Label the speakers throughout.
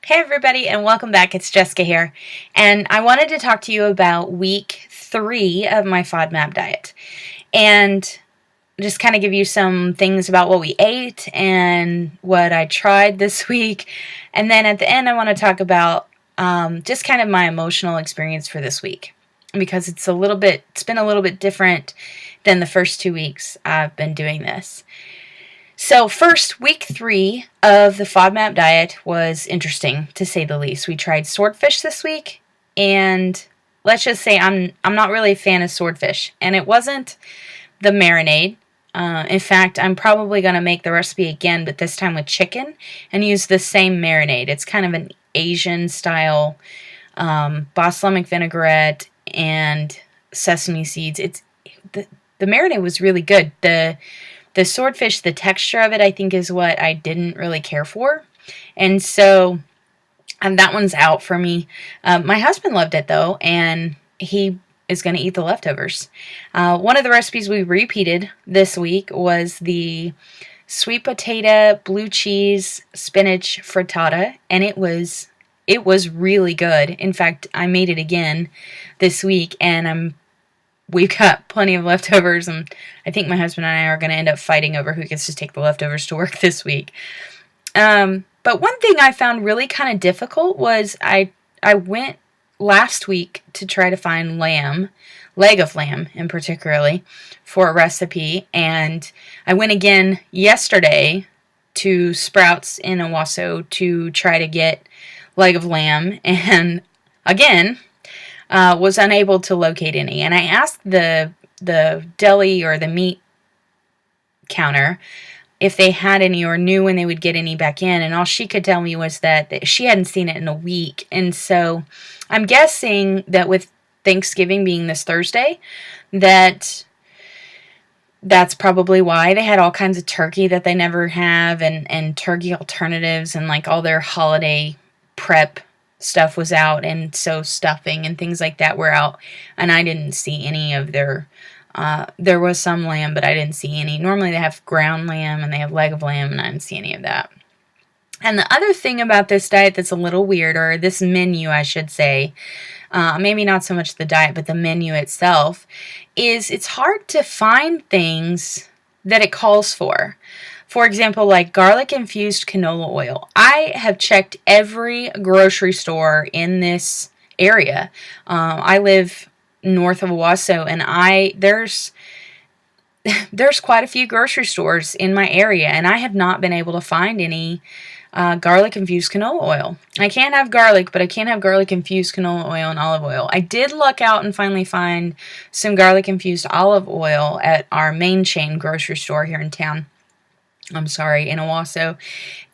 Speaker 1: Hey everybody, and welcome back. It's Jessica here, and I wanted to talk to you about week 3 of my FODMAP diet, and just kind of give you some things about what we ate and what I tried this week, and then at the end I want to talk about just kind of my emotional experience for this week, because it's been a little bit different than the first 2 weeks I've been doing this. So first, week 3 of the FODMAP diet was interesting, to say the least. We tried swordfish this week, and let's just say I'm not really a fan of swordfish, and it wasn't the marinade. In fact, I'm probably going to make the recipe again, but this time with chicken, and use the same marinade. It's kind of an Asian style balsamic vinaigrette and sesame seeds. The marinade was really good. The swordfish, the texture of it, I think, is what I didn't really care for. And so that one's out for me. My husband loved it, though, and he is going to eat the leftovers. One of the recipes we repeated this week was the sweet potato, blue cheese, spinach frittata, and it was really good. In fact, I made it again this week, and we've got plenty of leftovers, and I think my husband and I are going to end up fighting over who gets to take the leftovers to work this week. But one thing I found really kind of difficult was I went last week to try to find leg of lamb in particularly, for a recipe, and I went again yesterday to Sprouts in Owasso to try to get leg of lamb, and again, was unable to locate any. And I asked the deli or the meat counter if they had any or knew when they would get any back in, and all she could tell me was that she hadn't seen it in a week. And so I'm guessing that with Thanksgiving being this Thursday, that's probably why. They had all kinds of turkey that they never have, and turkey alternatives, and like all their holiday prep stuff was out, and so stuffing and things like that were out, and I didn't see any of their there was some lamb, but I didn't see any. Normally they have ground lamb and they have leg of lamb, and I didn't see any of that. And the other thing about this diet that's a little weird, or this menu I should say, maybe not so much the diet but the menu itself, is it's hard to find things that it calls for. For example, like garlic-infused canola oil. I have checked every grocery store in this area. I live north of Owasso, and there's quite a few grocery stores in my area, and I have not been able to find any garlic-infused canola oil. I can't have garlic, but I can have garlic-infused canola oil and olive oil. I did look out and finally find some garlic-infused olive oil at our main chain grocery store here in town. in Owasso,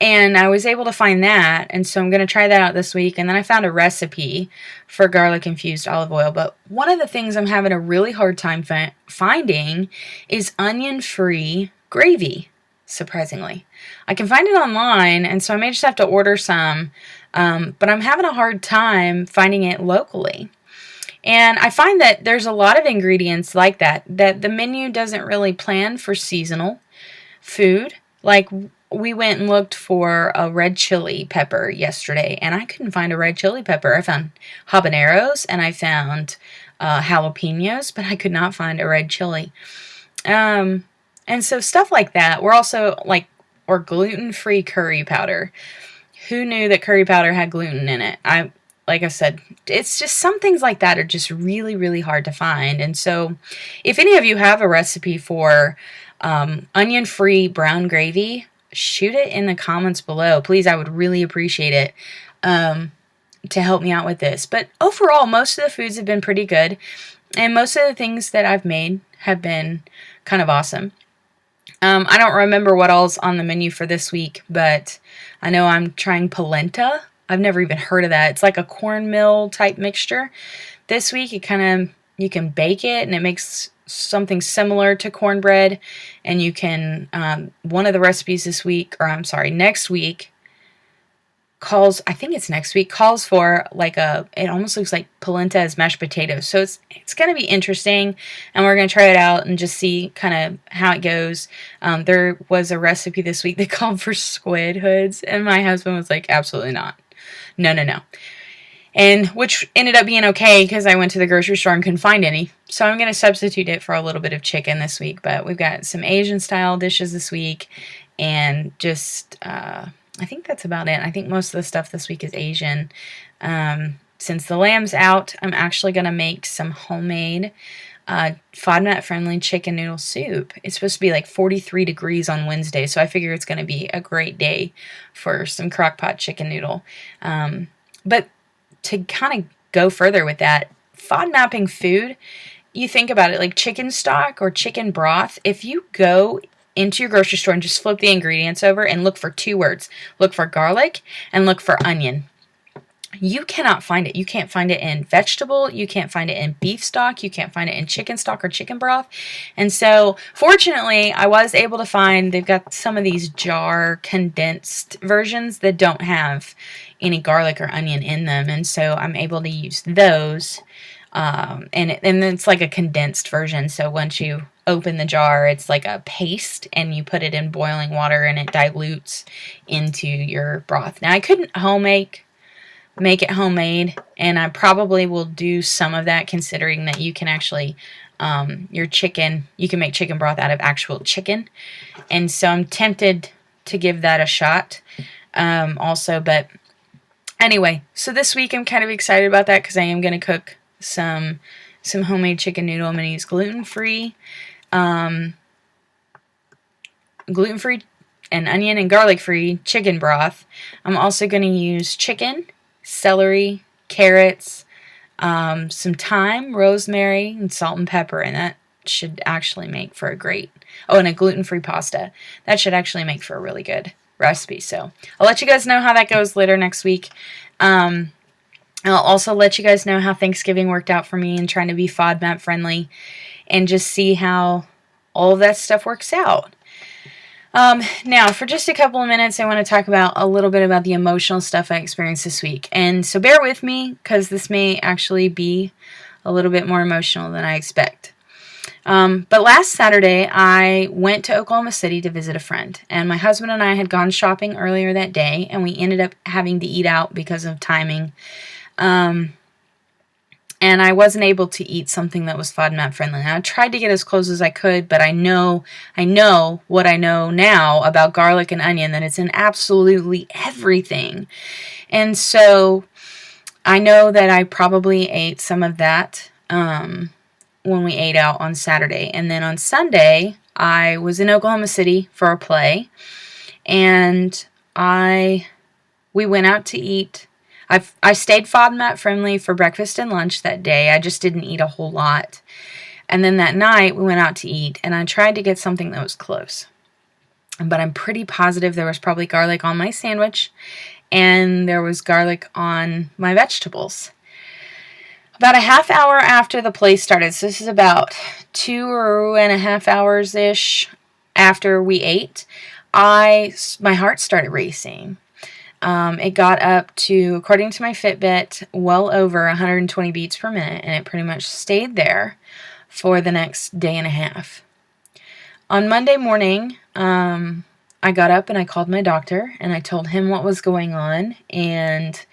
Speaker 1: and I was able to find that, and so I'm going to try that out this week. And then I found a recipe for garlic-infused olive oil, but one of the things I'm having a really hard time finding is onion-free gravy, surprisingly. I can find it online, and so I may just have to order some, but I'm having a hard time finding it locally. And I find that there's a lot of ingredients like that the menu doesn't really plan for seasonal food. Like, we went and looked for a red chili pepper yesterday, and I couldn't find a red chili pepper. I found habaneros and I found jalapenos, but I could not find a red chili. And so stuff like that. We're also or gluten-free curry powder. Who knew that curry powder had gluten in it? Like I said, it's just some things like that are just really, really hard to find. And so if any of you have a recipe for onion-free brown gravy, shoot it in the comments below. Please, I would really appreciate it to help me out with this. But overall, most of the foods have been pretty good, and most of the things that I've made have been kind of awesome. I don't remember what all's on the menu for this week, but I know I'm trying polenta. I've never even heard of that. It's like a cornmeal type mixture. This week, you can bake it, and it makes something similar to cornbread, and you can, one of the recipes next week calls for it almost looks like polenta as mashed potatoes. So it's going to be interesting, and we're going to try it out and just see kind of how it goes. There was a recipe this week that called for squid hoods, and my husband was like, absolutely not. No, no, no. And which ended up being okay because I went to the grocery store and couldn't find any. So I'm going to substitute it for a little bit of chicken this week. But we've got some Asian style dishes this week, and just I think that's about it. I think most of the stuff this week is Asian. Since the lamb's out, I'm actually going to make some homemade FODMAP friendly chicken noodle soup. It's supposed to be like 43 degrees on Wednesday, so I figure it's going to be a great day for some crock-pot chicken noodle. But to kind of go further with that, FODMAPing food, you think about it like chicken stock or chicken broth. If you go into your grocery store and just flip the ingredients over and look for 2 words, look for garlic and look for onion, you cannot find it. You can't find it in vegetable. You can't find it in beef stock. You can't find it in chicken stock or chicken broth. And so, fortunately, I was able to find, they've got some of these jar condensed versions that don't have any garlic or onion in them. And so, I'm able to use those. And it's like a condensed version. So, once you open the jar, it's like a paste, and you put it in boiling water, and it dilutes into your broth. Now, I couldn't make it homemade, and I probably will do some of that, considering that you can actually your chicken, you can make chicken broth out of actual chicken, and so I'm tempted to give that a shot also. But anyway, so this week I'm kind of excited about that because I am going to cook some homemade chicken noodle. I'm going to use gluten-free and onion and garlic-free chicken broth. I'm also going to use chicken, celery, carrots, some thyme, rosemary, and salt and pepper, and that should actually make for a great, and a gluten-free pasta. That should actually make for a really good recipe. So I'll let you guys know how that goes later next week. I'll also let you guys know how Thanksgiving worked out for me and trying to be FODMAP friendly, and just see how all of that stuff works out. Now, for just a couple of minutes, I want to talk about a little bit about the emotional stuff I experienced this week. And so bear with me, because this may actually be a little bit more emotional than I expect. But last Saturday, I went to Oklahoma City to visit a friend. And my husband and I had gone shopping earlier that day, and we ended up having to eat out because of timing. And I wasn't able to eat something that was FODMAP friendly. Now, I tried to get as close as I could, but I know what I know now about garlic and onion, that it's in absolutely everything. And so I know that I probably ate some of that when we ate out on Saturday. And then on Sunday, I was in Oklahoma City for a play, and we went out to eat. I stayed FODMAP friendly for breakfast and lunch that day. I just didn't eat a whole lot. And then that night, we went out to eat, and I tried to get something that was close. But I'm pretty positive there was probably garlic on my sandwich, and there was garlic on my vegetables. About a half hour after the play started, so this is about 2.5 hours-ish after we ate, my heart started racing. It got up to, according to my Fitbit, well over 120 beats per minute, and it pretty much stayed there for the next day and a half. On Monday morning, I got up and I called my doctor, and I told him what was going on, and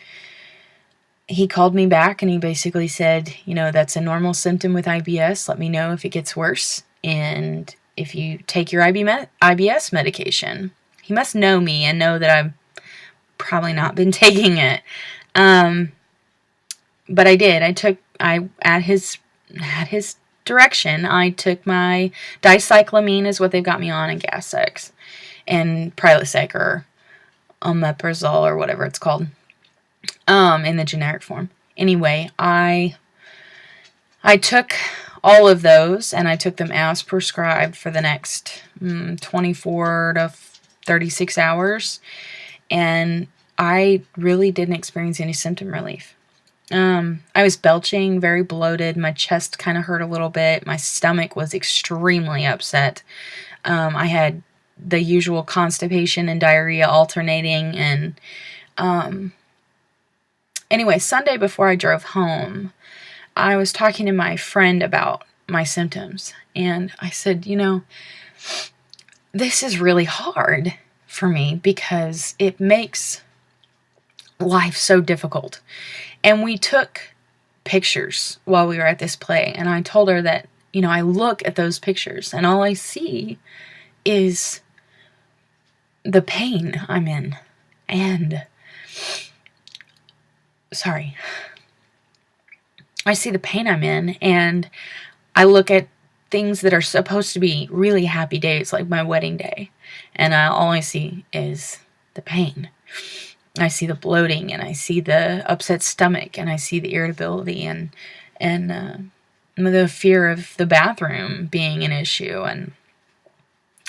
Speaker 1: he called me back, and he basically said, that's a normal symptom with IBS. Let me know if it gets worse, and if you take your IBS medication. He must know me and know that I've probably not been taking it. But I did. At his direction, I took my dicyclamine, is what they've got me on, and Gas-X, and Prilosec, or omeprazole, or whatever it's called, in the generic form. Anyway, I took all of those, and I took them as prescribed for the next 24 to 36 hours. And I really didn't experience any symptom relief. I was belching, very bloated. My chest kind of hurt a little bit. My stomach was extremely upset. I had the usual constipation and diarrhea alternating. And anyway, Sunday before I drove home, I was talking to my friend about my symptoms. And I said, this is really hard for me, because it makes life so difficult. And we took pictures while we were at this play, and I told her that, I look at those pictures and all I see is the pain I'm in. And I see the pain I'm in, and I look at things that are supposed to be really happy days, like my wedding day, and all I see is the pain. I see the bloating, and I see the upset stomach, and I see the irritability, and the fear of the bathroom being an issue. And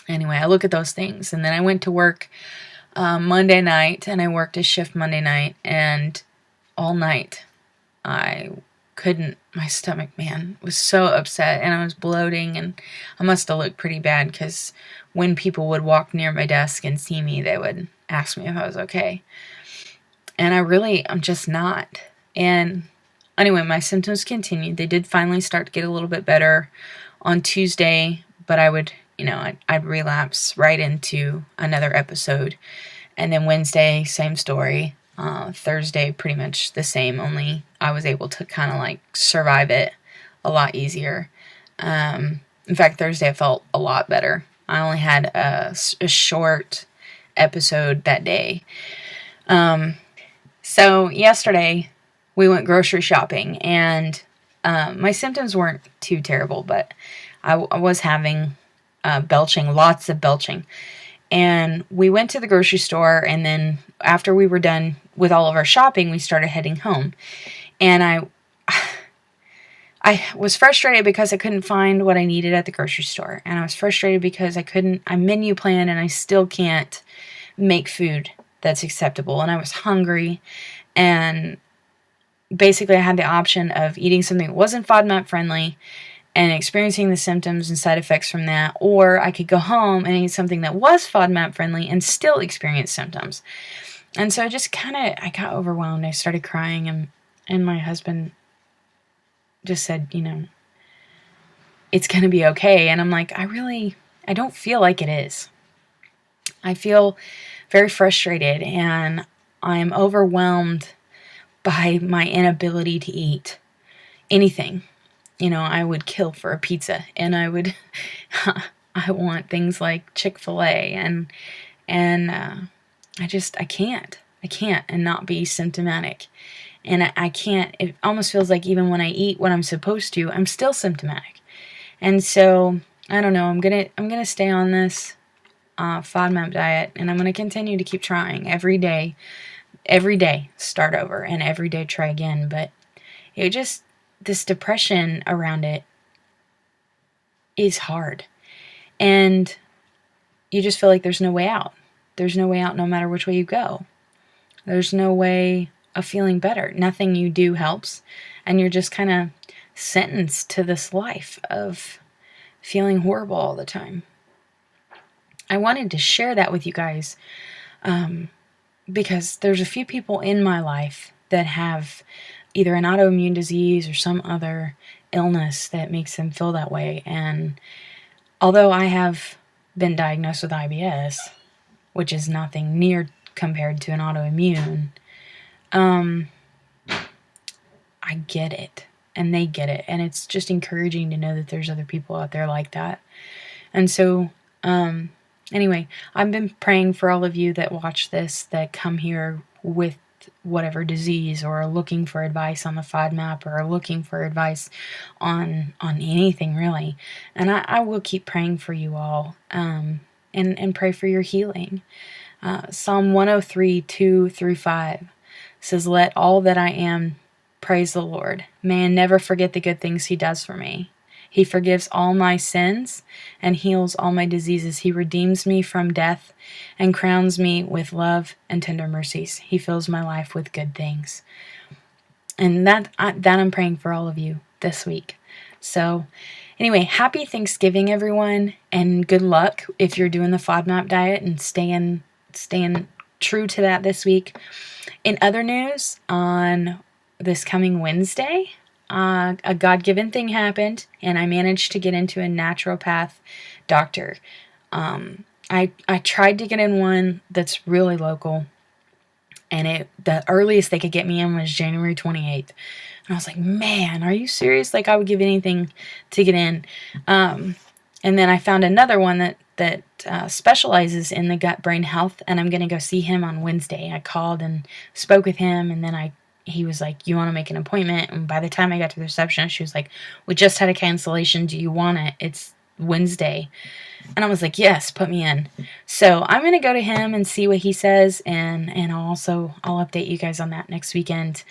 Speaker 1: anyway, I look at those things, and then I went to work Monday night, and I worked a shift Monday night, and all night I couldn't, my stomach, man, was so upset, and I was bloating, and I must have looked pretty bad, because when people would walk near my desk and see me, they would ask me if I was okay. And I'm just not. And anyway, my symptoms continued. They did finally start to get a little bit better on Tuesday, but I would, I'd relapse right into another episode. And then Wednesday, same story. Thursday, pretty much the same, only I was able to kind of like survive it a lot easier. In fact, Thursday I felt a lot better. I only had a short episode that day. So yesterday we went grocery shopping, and my symptoms weren't too terrible, but I was having belching, lots of belching. And we went to the grocery store, and then after we were done with all of our shopping, we started heading home. And I was frustrated because I couldn't find what I needed at the grocery store. And I was frustrated because I menu plan, and I still can't make food that's acceptable. And I was hungry, and basically I had the option of eating something that wasn't FODMAP friendly and experiencing the symptoms and side effects from that, or I could go home and eat something that was FODMAP friendly and still experience symptoms. And so I got overwhelmed. I started crying, and my husband just said, it's going to be okay. And I'm like, I don't feel like it is. I feel very frustrated, and I'm overwhelmed by my inability to eat anything. I would kill for a pizza, and I want things like Chick-fil-A, and I can't and not be symptomatic. And I can't, it almost feels like even when I eat what I'm supposed to, I'm still symptomatic. And so, I don't know, I'm gonna stay on this FODMAP diet, and I'm gonna continue to keep trying every day, start over, and every day try again. But this depression around it is hard. And you just feel like there's no way out. There's no way out no matter which way you go. There's no way of feeling better. Nothing you do helps. And you're just kind of sentenced to this life of feeling horrible all the time. I wanted to share that with you guys because there's a few people in my life that have either an autoimmune disease or some other illness that makes them feel that way. And although I have been diagnosed with IBS, which is nothing near compared to an autoimmune, I get it, and they get it, and it's just encouraging to know that there's other people out there like that. And so, anyway, I've been praying for all of you that watch this, that come here with whatever disease, or are looking for advice on the FODMAP, or are looking for advice on anything really. And I will keep praying for you all, and pray for your healing. Psalm 103, 2-5 says, "Let all that I am praise the Lord. May I never forget the good things He does for me. He forgives all my sins and heals all my diseases. He redeems me from death and crowns me with love and tender mercies. He fills my life with good things." And that I'm praying for all of you this week. So anyway, happy Thanksgiving, everyone, and good luck if you're doing the FODMAP diet and staying true to that this week. In other news, on this coming Wednesday, a God-given thing happened, and I managed to get into a naturopath doctor. I tried to get in one that's really local, And the earliest they could get me in was January 28th. And I was like, man, are you serious? Like, I would give anything to get in. And then I found another one that specializes in the gut-brain health, and I'm going to go see him on Wednesday. I called and spoke with him, and then he was like, you want to make an appointment? And by the time I got to the receptionist, she was like, we just had a cancellation. Do you want it? It's Wednesday. And I was like, yes, put me in. So I'm going to go to him and see what he says, and I'll update you guys on that next weekend.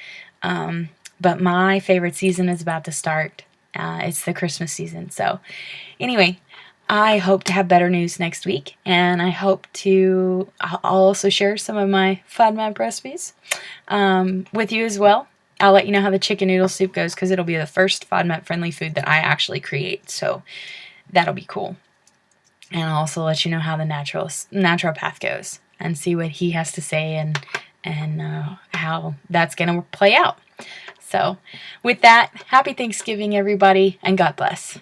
Speaker 1: But my favorite season is about to start. It's the Christmas season. So anyway, I hope to have better news next week, and I'll also share some of my FODMAP recipes with you as well. I'll let you know how the chicken noodle soup goes, because it'll be the first FODMAP friendly food that I actually create. So that'll be cool. And I'll also let you know how the naturopath goes, and see what he has to say, and how that's going to play out. So with that, happy Thanksgiving, everybody, and God bless.